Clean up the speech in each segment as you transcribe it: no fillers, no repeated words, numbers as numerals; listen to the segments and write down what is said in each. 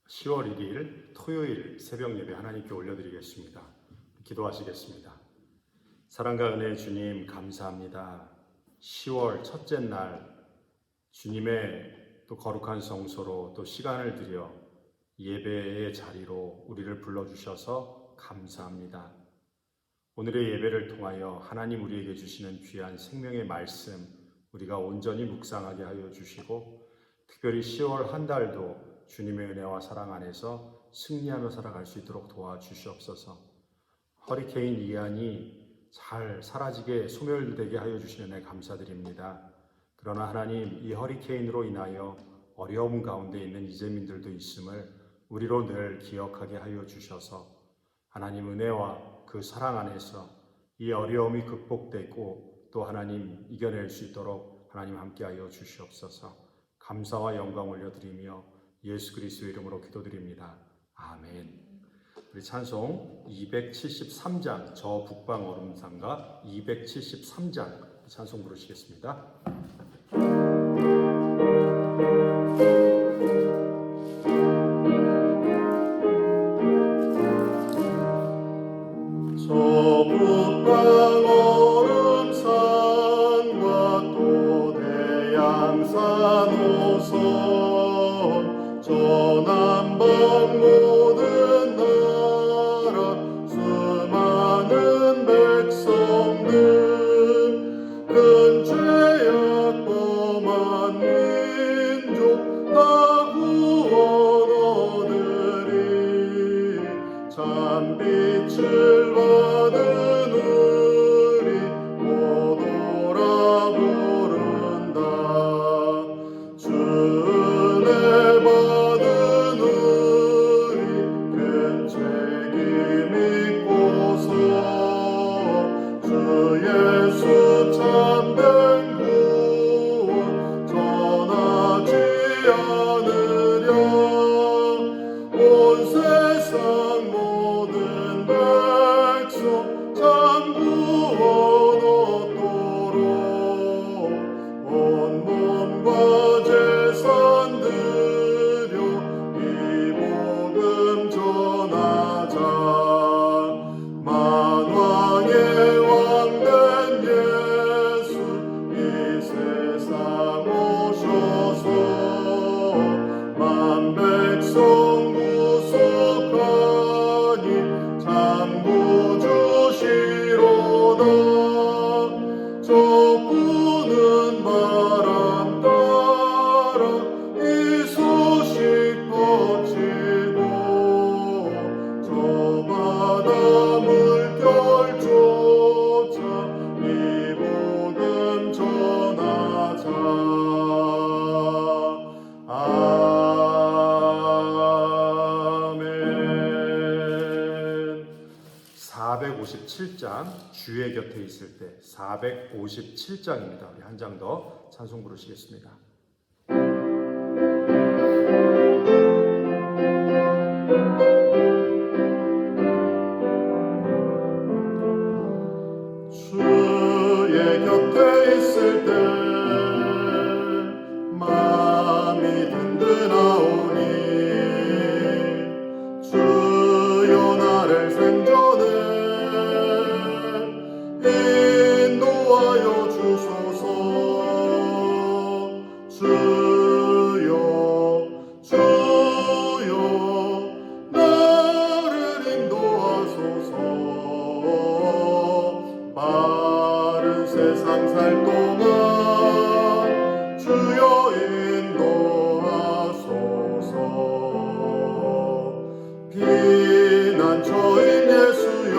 10월 1일 토요일 새벽 예배 하나님께 올려드리겠습니다. 기도하시겠습니다. 사랑과 은혜의 주님 감사합니다. 10월 첫째 날 주님의 또 거룩한 성소로 또 시간을 들여 예배의 자리로 우리를 불러주셔서 감사합니다. 오늘의 예배를 통하여 하나님 우리에게 주시는 귀한 생명의 말씀 우리가 온전히 묵상하게 하여 주시고, 특별히 10월 한 달도 주님의 은혜와 사랑 안에서 승리하며 살아갈 수 있도록 도와주시옵소서. 허리케인 이안이 잘 사라지게 소멸되게 하여 주시는 애 감사드립니다. 그러나 하나님, 이 허리케인으로 인하여 어려움 가운데 있는 이재민들도 있음을 우리로 늘 기억하게 하여 주셔서 하나님 은혜와 그 사랑 안에서 이 어려움이 극복되고 또 하나님 이겨낼 수 있도록 하나님 함께하여 주시옵소서. 감사와 영광 올려드리며 예수 그리스도의 이름으로 기도드립니다. 아멘. 우리 찬송 273장 저 북방 얼음산가 273장 찬송 부르시겠습니다. 저 북방 얼음산과 또 대양산 오서 저 남방 모든 나라 수많은 백성들 큰 죄악 범한 민족 다 구원 얻으리 참 빛을 받은 우리 오노라 부른다 주 예수 참된 구원 전하지 않으랴 온 세상 모든 백성 참 구원 얻도록 온 몸과 재산 드려 이 복음 전하자 만왕의 백성 구속하니 참 구주시로다 저 부는 바람 따라 이 소식 퍼지고 저 바다 물결 쫓아 이 복음 전하자 457장 주의 곁에 있을 때 457장입니다. 우리 한 장 더 찬송 부르시겠습니다. 주의 곁에 있을 때 마음이 든든하오니 주여 나를 생존해 인도하여 주소서 주여 주여 나를 인도하소서 바른 세상 살 동안 주여 인도하소서 피난처인 예수여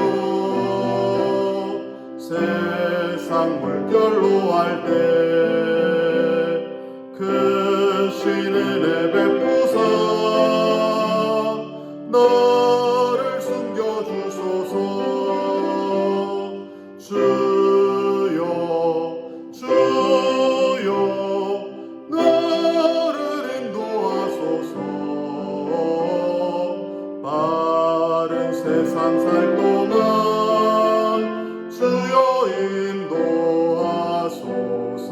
세상 물결로 할 때 크신 은혜 베푸사 나를 숨겨주소서 주여 주여 나를 인도하소서 바른 세상 살 동안 주여 인도하소서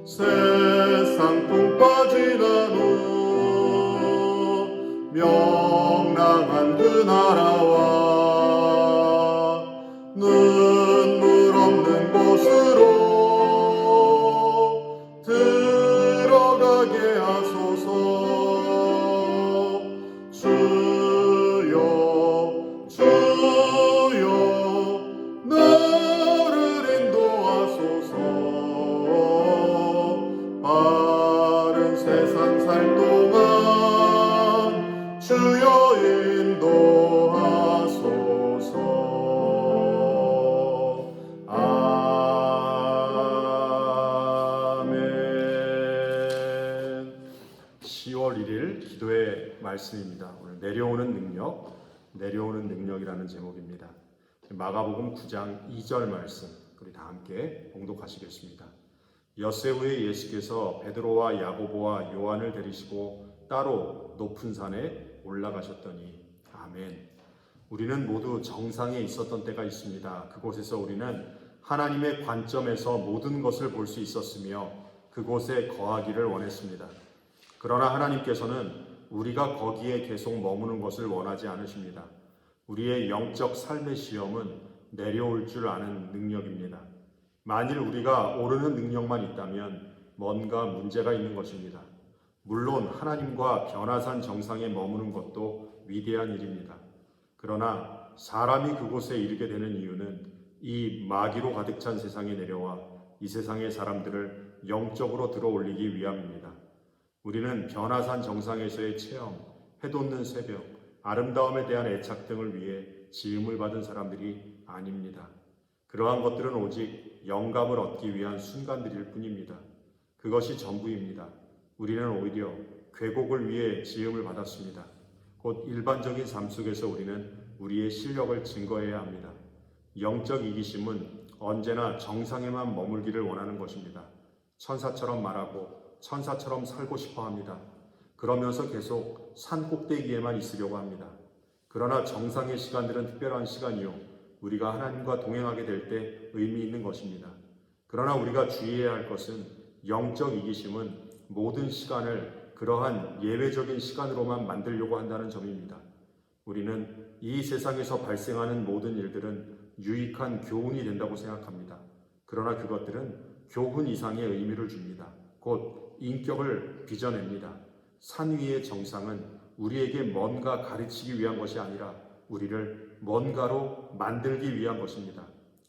세상 품 빠진 않은 1일 기도의 말씀입니다. 오늘 내려오는 능력이라는 제목입니다. 마가복음 9장 2절 말씀 우리 다 함께 봉독하시겠습니다. 엿새 후에 예수께서 베드로와 야고보와 요한을 데리시고 따로 높은 산에 올라가셨더니 아멘. 우리는 모두 정상에 있었던 때가 있습니다. 그곳에서 우리는 하나님의 관점에서 모든 것을 볼 수 있었으며 그곳에 거하기를 원했습니다. 그러나 하나님께서는 우리가 거기에 계속 머무는 것을 원하지 않으십니다. 우리의 영적 삶의 시험은 내려올 줄 아는 능력입니다. 만일 우리가 오르는 능력만 있다면 뭔가 문제가 있는 것입니다. 물론 하나님과 변화산 정상에 머무는 것도 위대한 일입니다. 그러나 사람이 그곳에 이르게 되는 이유는 이 마귀로 가득 찬 세상에 내려와 이 세상의 사람들을 영적으로 들어올리기 위함입니다. 우리는 변화산 정상에서의 체험, 해돋는 새벽, 아름다움에 대한 애착 등을 위해 지음을 받은 사람들이 아닙니다. 그러한 것들은 오직 영감을 얻기 위한 순간들일 뿐입니다. 그것이 전부입니다. 우리는 오히려 궤곡을 위해 지음을 받았습니다. 곧 일반적인 삶 속에서 우리는 우리의 실력을 증거해야 합니다. 영적 이기심은 언제나 정상에만 머물기를 원하는 것입니다. 천사처럼 말하고 천사처럼 살고 싶어 합니다. 그러면서 계속 산 꼭대기에만 있으려고 합니다. 그러나 정상의 시간들은 특별한 시간이요. 우리가 하나님과 동행하게 될 때 의미 있는 것입니다. 그러나 우리가 주의해야 할 것은 영적 이기심은 모든 시간을 그러한 예외적인 시간으로만 만들려고 한다는 점입니다. 우리는 이 세상에서 발생하는 모든 일들은 유익한 교훈이 된다고 생각합니다. 그러나 그것들은 교훈 이상의 의미를 줍니다. 곧 인격을 빚어냅니다. 산 위의 정상은 우리에게 뭔가 가르치기 위한 것이 아니라 우리를 뭔가로 만들기 위한 것입니다.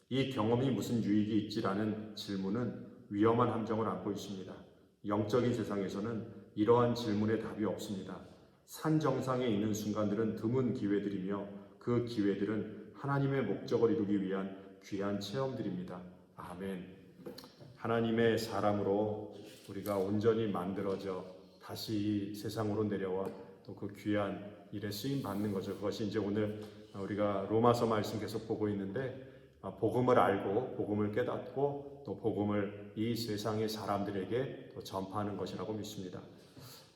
이 경험이 무슨 유익이 있지라는 질문은 위험한 함정을 안고 있습니다. 영적인 세상에서는 이러한 질문에 답이 없습니다. 산 정상에 있는 순간들은 드문 기회들이며 그 기회들은 하나님의 목적을 이루기 위한 귀한 체험들입니다. 아멘. 하나님의 사람으로 우리가 온전히 만들어져 다시 이 세상으로 내려와 또 그 귀한 일에 쓰임 받는 거죠. 그것이 이제 오늘 우리가 로마서 말씀 계속 보고 있는데 복음을 알고 복음을 깨닫고 또 복음을 이 세상의 사람들에게 또 전파하는 것이라고 믿습니다.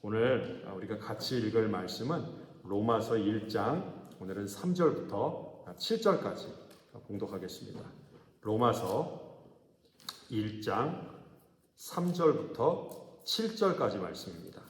오늘 우리가 같이 읽을 말씀은 로마서 1장 오늘은 3절부터 7절까지 봉독하겠습니다. 로마서 1장 3절부터 7절까지 말씀입니다.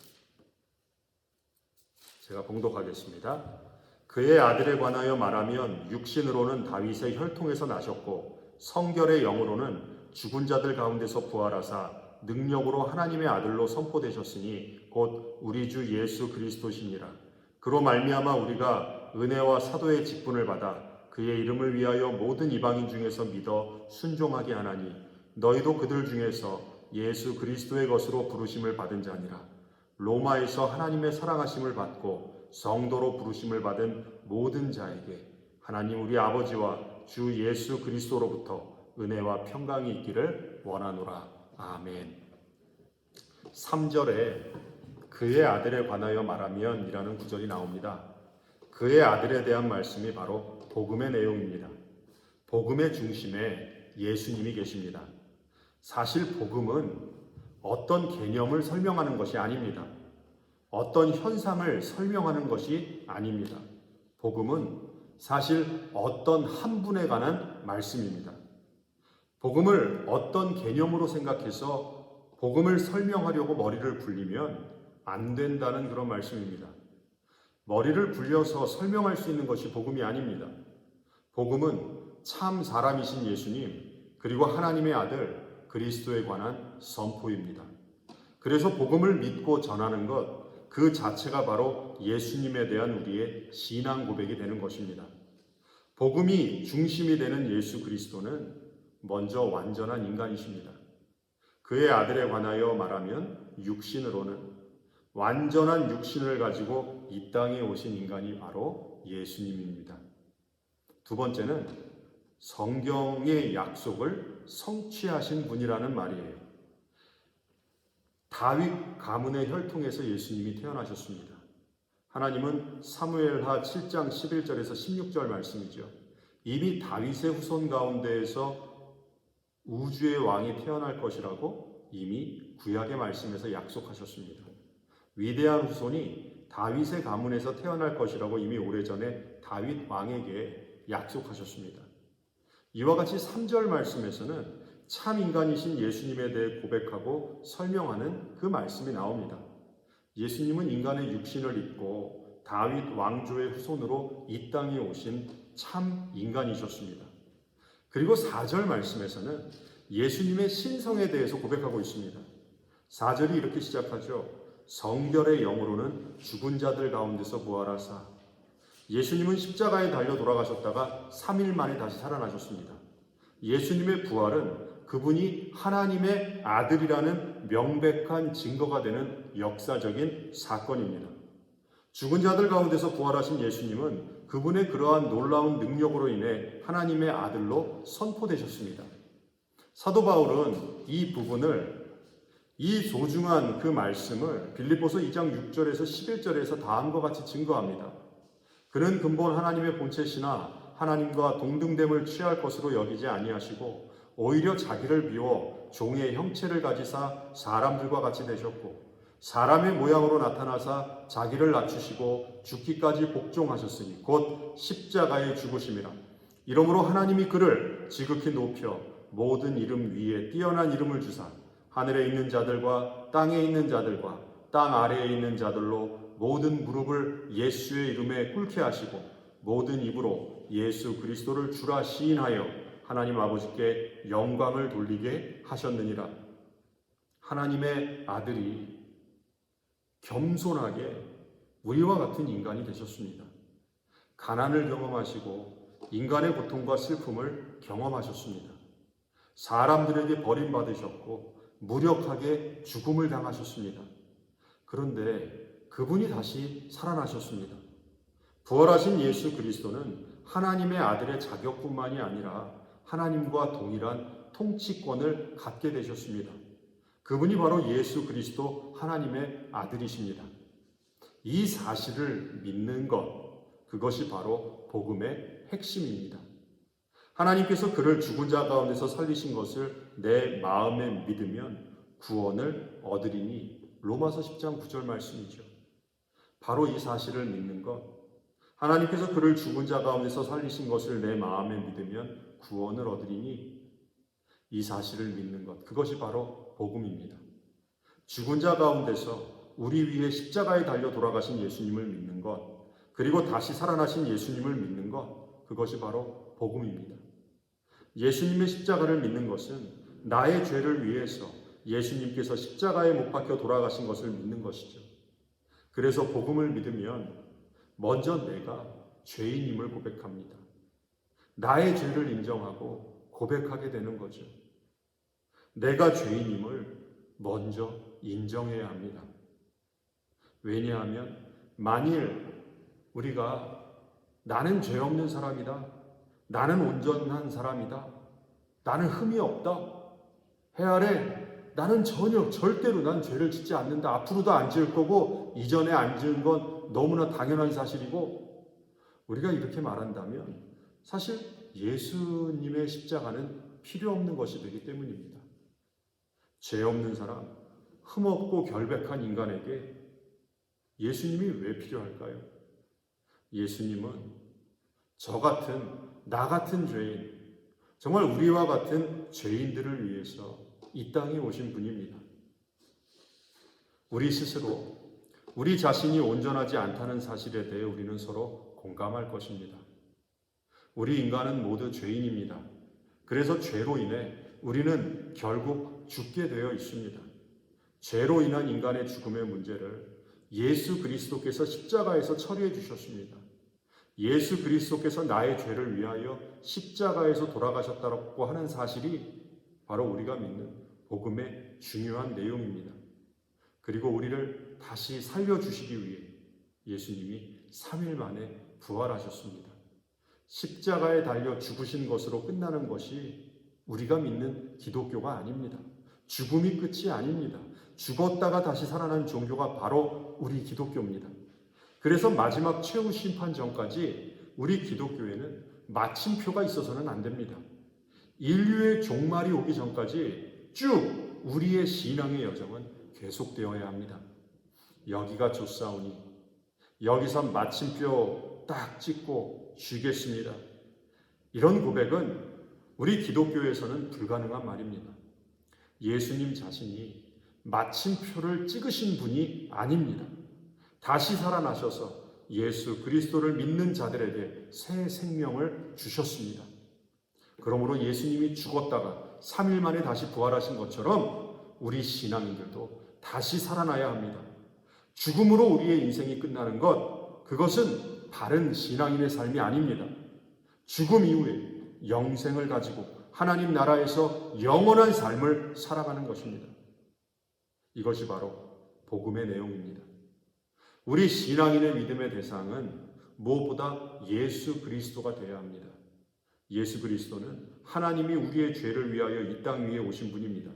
제가 봉독하겠습니다. 그의 아들에 관하여 말하면 육신으로는 다윗의 혈통에서 나셨고 성결의 영으로는 죽은 자들 가운데서 부활하사 능력으로 하나님의 아들로 선포되셨으니 곧 우리 주 예수 그리스도시니라. 그로 말미암아 우리가 은혜와 사도의 직분을 받아 그의 이름을 위하여 모든 이방인 중에서 믿어 순종하게 하나니 너희도 그들 중에서 예수 그리스도의 것으로 부르심을 받은 자니라. 로마에서 하나님의 사랑하심을 받고 성도로 부르심을 받은 모든 자에게 하나님 우리 아버지와 주 예수 그리스도로부터 은혜와 평강이 있기를 원하노라. 아멘. 3절에 그의 아들에 관하여 말하면 이라는 구절이 나옵니다. 그의 아들에 대한 말씀이 바로 복음의 내용입니다. 복음의 중심에 예수님이 계십니다. 사실 복음은 어떤 개념을 설명하는 것이 아닙니다. 어떤 현상을 설명하는 것이 아닙니다. 복음은 사실 어떤 한 분에 관한 말씀입니다. 복음을 어떤 개념으로 생각해서 복음을 설명하려고 머리를 굴리면 안 된다는 그런 말씀입니다. 머리를 굴려서 설명할 수 있는 것이 복음이 아닙니다. 복음은 참 사람이신 예수님 그리고 하나님의 아들 그리스도에 관한 선포입니다. 그래서 복음을 믿고 전하는 것 그 자체가 바로 예수님에 대한 우리의 신앙 고백이 되는 것입니다. 복음이 중심이 되는 예수 그리스도는 먼저 완전한 인간이십니다. 그의 아들에 관하여 말하면 육신으로는 완전한 육신을 가지고 이 땅에 오신 인간이 바로 예수님입니다. 두 번째는 성경의 약속을 성취하신 분이라는 말이에요. 다윗 가문의 혈통에서 예수님이 태어나셨습니다. 하나님은 사무엘하 7장 11절에서 16절 말씀이죠. 이미 다윗의 후손 가운데에서 우주의 왕이 태어날 것이라고 이미 구약의 말씀에서 약속하셨습니다. 위대한 후손이 다윗의 가문에서 태어날 것이라고 이미 오래전에 다윗 왕에게 약속하셨습니다. 이와 같이 3절 말씀에서는 참 인간이신 예수님에 대해 고백하고 설명하는 그 말씀이 나옵니다. 예수님은 인간의 육신을 입고 다윗 왕조의 후손으로 이 땅에 오신 참 인간이셨습니다. 그리고 4절 말씀에서는 예수님의 신성에 대해서 고백하고 있습니다. 4절이 이렇게 시작하죠. 성결의 영으로는 죽은 자들 가운데서 부활하사. 예수님은 십자가에 달려 돌아가셨다가 3일 만에 다시 살아나셨습니다. 예수님의 부활은 그분이 하나님의 아들이라는 명백한 증거가 되는 역사적인 사건입니다. 죽은 자들 가운데서 부활하신 예수님은 그분의 그러한 놀라운 능력으로 인해 하나님의 아들로 선포되셨습니다. 사도 바울은 이 부분을, 이 소중한 그 말씀을 빌립보서 2장 6절에서 11절에서 다음과 같이 증거합니다. 그는 근본 하나님의 본체시나 하나님과 동등됨을 취할 것으로 여기지 아니하시고 오히려 자기를 비워 종의 형체를 가지사 사람들과 같이 되셨고 사람의 모양으로 나타나사 자기를 낮추시고 죽기까지 복종하셨으니 곧 십자가에 죽으심이라. 이러므로 하나님이 그를 지극히 높여 모든 이름 위에 뛰어난 이름을 주사 하늘에 있는 자들과 땅에 있는 자들과 땅 아래에 있는 자들로 모든 무릎을 예수의 이름에 꿇게 하시고 모든 입으로 예수 그리스도를 주라 시인하여 하나님 아버지께 영광을 돌리게 하셨느니라. 하나님의 아들이 겸손하게 우리와 같은 인간이 되셨습니다. 가난을 경험하시고 인간의 고통과 슬픔을 경험하셨습니다. 사람들에게 버림받으셨고 무력하게 죽음을 당하셨습니다. 그런데 그분이 다시 살아나셨습니다. 부활하신 예수 그리스도는 하나님의 아들의 자격뿐만이 아니라 하나님과 동일한 통치권을 갖게 되셨습니다. 그분이 바로 예수 그리스도 하나님의 아들이십니다. 이 사실을 믿는 것, 그것이 바로 복음의 핵심입니다. 하나님께서 그를 죽은 자 가운데서 살리신 것을 내 마음에 믿으면 구원을 얻으리니 로마서 10장 9절 말씀이죠. 바로 이 사실을 믿는 것, 하나님께서 그를 죽은 자 가운데서 살리신 것을 내 마음에 믿으면 구원을 얻으리니 이 사실을 믿는 것, 그것이 바로 복음입니다. 죽은 자 가운데서 우리 위해 십자가에 달려 돌아가신 예수님을 믿는 것, 그리고 다시 살아나신 예수님을 믿는 것, 그것이 바로 복음입니다. 예수님의 십자가를 믿는 것은 나의 죄를 위해서 예수님께서 십자가에 못 박혀 돌아가신 것을 믿는 것이죠. 그래서 복음을 믿으면 먼저 내가 죄인임을 고백합니다. 나의 죄를 인정하고 고백하게 되는 거죠. 내가 죄인임을 먼저 인정해야 합니다. 왜냐하면 만일 우리가 나는 죄 없는 사람이다, 나는 온전한 사람이다, 나는 흠이 없다, 헤아래 나는 절대로 난 죄를 짓지 않는다, 앞으로도 안 지을 거고 이전에 안 지은 건 너무나 당연한 사실이고, 우리가 이렇게 말한다면 사실 예수님의 십자가는 필요 없는 것이 되기 때문입니다. 죄 없는 사람, 흠 없고 결백한 인간에게 예수님이 왜 필요할까요? 예수님은 저 같은, 나 같은 죄인, 정말 우리와 같은 죄인들을 위해서 이 땅에 오신 분입니다. 우리 스스로, 우리 자신이 온전하지 않다는 사실에 대해 우리는 서로 공감할 것입니다. 우리 인간은 모두 죄인입니다. 그래서 죄로 인해 우리는 결국 죽게 되어 있습니다. 죄로 인한 인간의 죽음의 문제를 예수 그리스도께서 십자가에서 처리해 주셨습니다. 예수 그리스도께서 나의 죄를 위하여 십자가에서 돌아가셨다고 하는 사실이 바로 우리가 믿는 복음의 중요한 내용입니다. 그리고 우리를 다시 살려주시기 위해 예수님이 3일 만에 부활하셨습니다. 십자가에 달려 죽으신 것으로 끝나는 것이 우리가 믿는 기독교가 아닙니다. 죽음이 끝이 아닙니다. 죽었다가 다시 살아난 종교가 바로 우리 기독교입니다. 그래서 마지막 최후 심판 전까지 우리 기독교에는 마침표가 있어서는 안 됩니다. 인류의 종말이 오기 전까지 쭉 우리의 신앙의 여정은 계속되어야 합니다. 여기가 좋사오니 여기서 마침표 딱 찍고 쉬겠습니다. 이런 고백은 우리 기독교에서는 불가능한 말입니다. 예수님 자신이 마침표를 찍으신 분이 아닙니다. 다시 살아나셔서 예수 그리스도를 믿는 자들에게 새 생명을 주셨습니다. 그러므로 예수님이 죽었다가 3일 만에 다시 부활하신 것처럼 우리 신앙인들도 다시 살아나야 합니다. 죽음으로 우리의 인생이 끝나는 것, 그것은 바른 신앙인의 삶이 아닙니다. 죽음 이후에 영생을 가지고 하나님 나라에서 영원한 삶을 살아가는 것입니다. 이것이 바로 복음의 내용입니다. 우리 신앙인의 믿음의 대상은 무엇보다 예수 그리스도가 되어야 합니다. 예수 그리스도는 하나님이 우리의 죄를 위하여 이 땅 위에 오신 분입니다.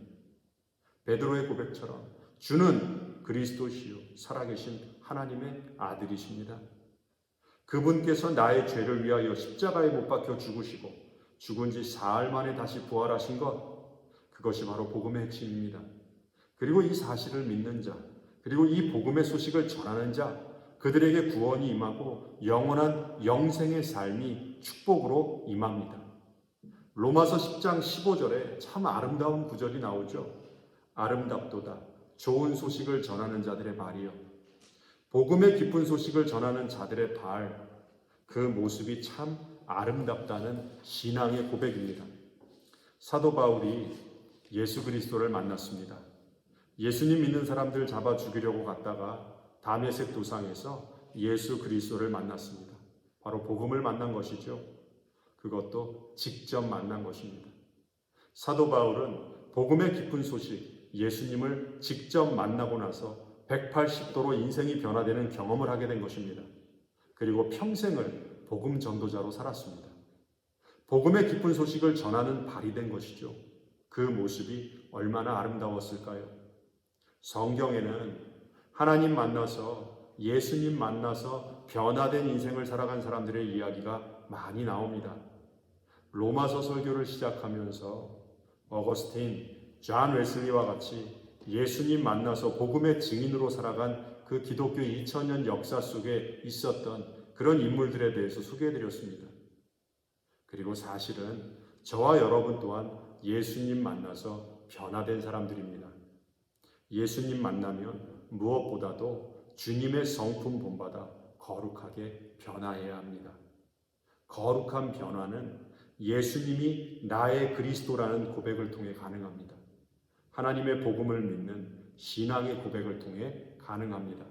베드로의 고백처럼 주는 그리스도시요 살아계신 하나님의 아들이십니다. 그분께서 나의 죄를 위하여 십자가에 못 박혀 죽으시고 죽은 지 사흘 만에 다시 부활하신 것, 그것이 바로 복음의 핵심입니다. 그리고 이 사실을 믿는 자, 그리고 이 복음의 소식을 전하는 자, 그들에게 구원이 임하고 영원한 영생의 삶이 축복으로 임합니다. 로마서 10장 15절에 참 아름다운 구절이 나오죠. 아름답도다 좋은 소식을 전하는 자들의 발이요, 복음의 기쁜 소식을 전하는 자들의 발, 그 모습이 참 아름답다는 신앙의 고백입니다. 사도 바울이 예수 그리스도를 만났습니다. 예수님 믿는 사람들 잡아 죽이려고 갔다가 다메섹 도상에서 예수 그리스도를 만났습니다. 바로 복음을 만난 것이죠. 그것도 직접 만난 것입니다. 사도 바울은 복음의 기쁜 소식, 예수님을 직접 만나고 나서 180도로 인생이 변화되는 경험을 하게 된 것입니다. 그리고 평생을 복음 전도자로 살았습니다. 복음의 기쁜 소식을 전하는 발이 된 것이죠. 그 모습이 얼마나 아름다웠을까요? 성경에는 하나님 만나서, 예수님 만나서 변화된 인생을 살아간 사람들의 이야기가 많이 나옵니다. 로마서 설교를 시작하면서 어거스틴, 존 웨슬리와 같이 예수님 만나서 복음의 증인으로 살아간 그 기독교 2000년 역사 속에 있었던 그런 인물들에 대해서 소개해드렸습니다. 그리고 사실은 저와 여러분 또한 예수님 만나서 변화된 사람들입니다. 예수님 만나면 무엇보다도 주님의 성품 본받아 거룩하게 변화해야 합니다. 거룩한 변화는 예수님이 나의 그리스도라는 고백을 통해 가능합니다. 하나님의 복음을 믿는 신앙의 고백을 통해 가능합니다.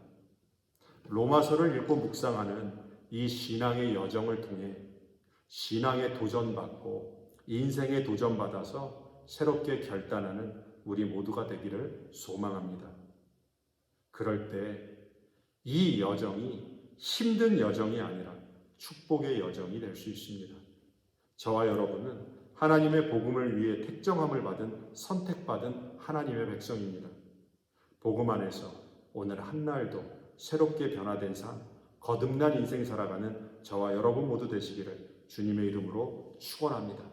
로마서를 읽고 묵상하는 이 신앙의 여정을 통해 신앙에 도전받고 인생에 도전받아서 새롭게 결단하는 우리 모두가 되기를 소망합니다. 그럴 때 이 여정이 힘든 여정이 아니라 축복의 여정이 될 수 있습니다. 저와 여러분은 하나님의 복음을 위해 택정함을 받은 선택받은 하나님의 백성입니다. 복음 안에서 오늘 한날도 새롭게 변화된 삶, 거듭난 인생 살아가는 저와 여러분 모두 되시기를 주님의 이름으로 축원합니다.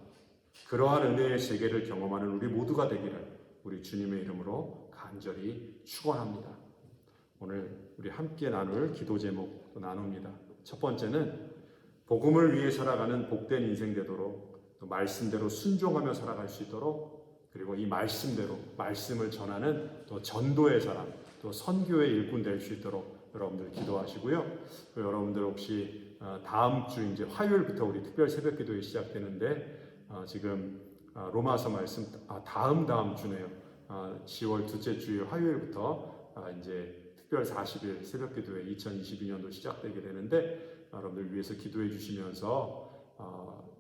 그러한 은혜의 세계를 경험하는 우리 모두가 되기를 우리 주님의 이름으로 간절히 축원합니다. 오늘 우리 함께 나눌 기도 제목 나눕니다. 첫 번째는 복음을 위해 살아가는 복된 인생 되도록, 또 말씀대로 순종하며 살아갈 수 있도록, 그리고 이 말씀대로 말씀을 전하는 또 전도의 사람, 또 선교의 일꾼 될 수 있도록 여러분들 기도하시고요. 또 여러분들 혹시 다음 주 이제 화요일부터 우리 특별 새벽 기도회 시작되는데 지금 로마서 말씀 다음 주네요. 10월 둘째 주일 화요일부터 이제 특별 40일 새벽 기도회 2022년도 시작되게 되는데 여러분들 위해서 기도해 주시면서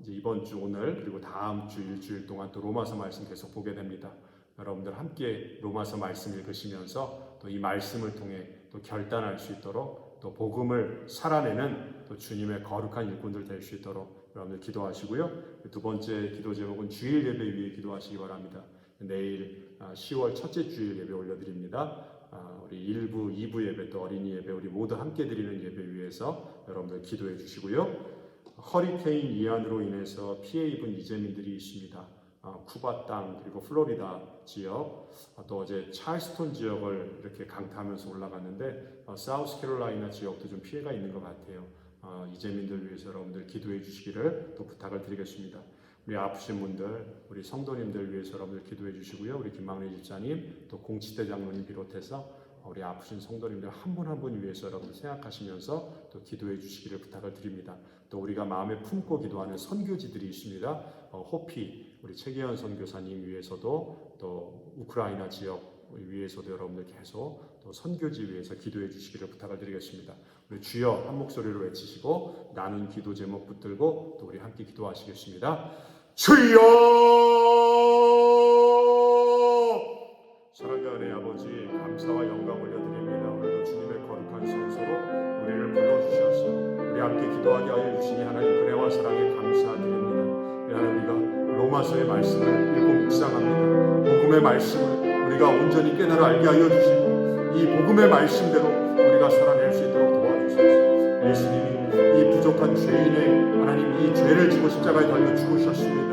이제 이번 주 오늘 그리고 다음 주 일주일 동안 또 로마서 말씀 계속 보게 됩니다. 여러분들 함께 로마서 말씀 읽으시면서 또 이 말씀을 통해 또 결단할 수 있도록, 또 복음을 살아내는 또 주님의 거룩한 일꾼들 될 수 있도록 여러분들 기도하시고요. 두 번째 기도 제목은 주일 예배 위해 기도하시기 바랍니다. 내일 10월 첫째 주일 예배 올려드립니다. 우리 1부, 2부 예배 또 어린이 예배 우리 모두 함께 드리는 예배 위해서 여러분들 기도해 주시고요. 허리케인 이안으로 인해서 피해 입은 이재민들이 있습니다. 쿠바 땅 그리고 플로리다 지역 또 어제 찰스톤 지역을 이렇게 강타하면서 올라갔는데 사우스캐롤라이나 지역도 좀 피해가 있는 것 같아요. 이재민들 위해서 여러분들 기도해 주시기를 또 부탁을 드리겠습니다. 우리 아프신 분들, 우리 성도님들 위해서 여러분들 기도해 주시고요. 우리 김망래 집사님, 또 공치대 장로님 비롯해서 우리 아프신 성도님들 한 분 한 분 위해서 여러분들 생각하시면서 또 기도해 주시기를 부탁을 드립니다. 또 우리가 마음에 품고 기도하는 선교지들이 있습니다. 호피, 우리 최기현 선교사님 위해서도 또 우크라이나 지역 위해서도 여러분들 계속 또 선교지 위해서 기도해 주시기를 부탁을 드리겠습니다. 우리 주여 한 목소리로 외치시고 나눈 기도 제목 붙들고 또 우리 함께 기도하시겠습니다. 주여! 사랑과 은혜의 아버지 감사와 영광 올려드립니다. 오늘도 주님의 거룩한 성소로 우리를 불러주셔서 우리 함께 기도하게 하여 주시니 하나님 은혜와 사랑에 감사드립니다. 우리가 로마서의 말씀을 읽고 묵상합니다. 복음의 말씀을 우리가 온전히 깨달아 알게 하여 주시고 이 복음의 말씀대로 우리가 살아낼 수 있도록 도와주소서. 예수님이 이 부족한 죄인의 하나님 이 죄를 지고 십자가에 달려 죽으셨습니다.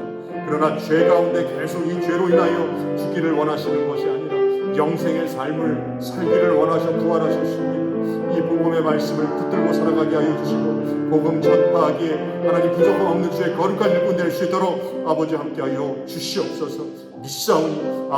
그러나 죄 가운데 계속 이 죄로 인하여 죽기를 원하시는 것이 아니라 영생의 삶을 살기를 원하셔 부활하셨습니다. 이 복음의 말씀을 붙들고 살아가게 하여 주시고 복음 전파하기에 하나님 부족함 없는 주의 거룩한 일꾼 될 수 있도록 아버지 함께하여 주시옵소서. 믿사오니